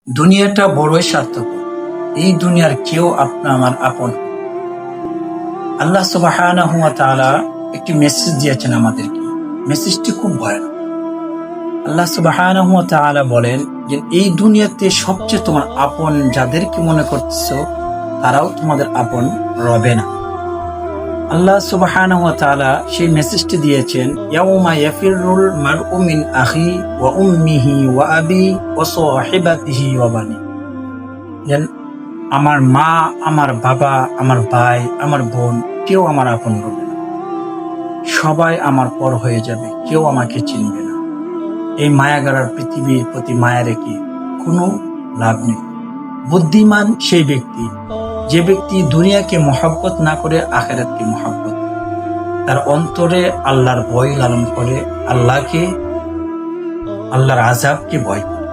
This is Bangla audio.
দুনিয়াটা বড়ই স্বার্থপর। এই দুনিয়ার কেউ আমার আপন। আল্লাহ সুবহানাহু ওয়া তাআলা একটি মেসেজ দিয়েছেন আমাদেরকে। মেসেজটি খুব ভয়ানক। আল্লাহ সুবহানাহু ওয়া তাআলা বলেন যে এই দুনিয়াতে সবচেয়ে তোমার আপন যাদেরকে মনে করতেছো তারাও তোমাদের আপন রবে না। আল্লাহ সুবহানাহু ওয়া তাআলা সেই মেসেজটি দিয়েছেন, ইয়াউমা ইয়াফিরুল মারউ মিন আখি ওয়া উম্মিহি ওয়া আবি ওয়া সাহিবাতিহি ওয়া বানি। আমার মা, আমার বাবা, আমার ভাই, আমার বোন কেউ আমার আপন হবে না। সবাই আমার পর হয়ে যাবে, কেউ আমাকে চিনবে না। এই মায়াগাড়ার পৃথিবীর প্রতি মায়া রেখে কোনো লাভ নেই। বুদ্ধিমান সেই ব্যক্তি যে ব্যক্তি দুনিয়াকে মহব্বত না করে আখিরাতকে মহব্বত, তার অন্তরে আল্লাহর ভয় লালন করে, আল্লাহর আযাবকে ভয় করে।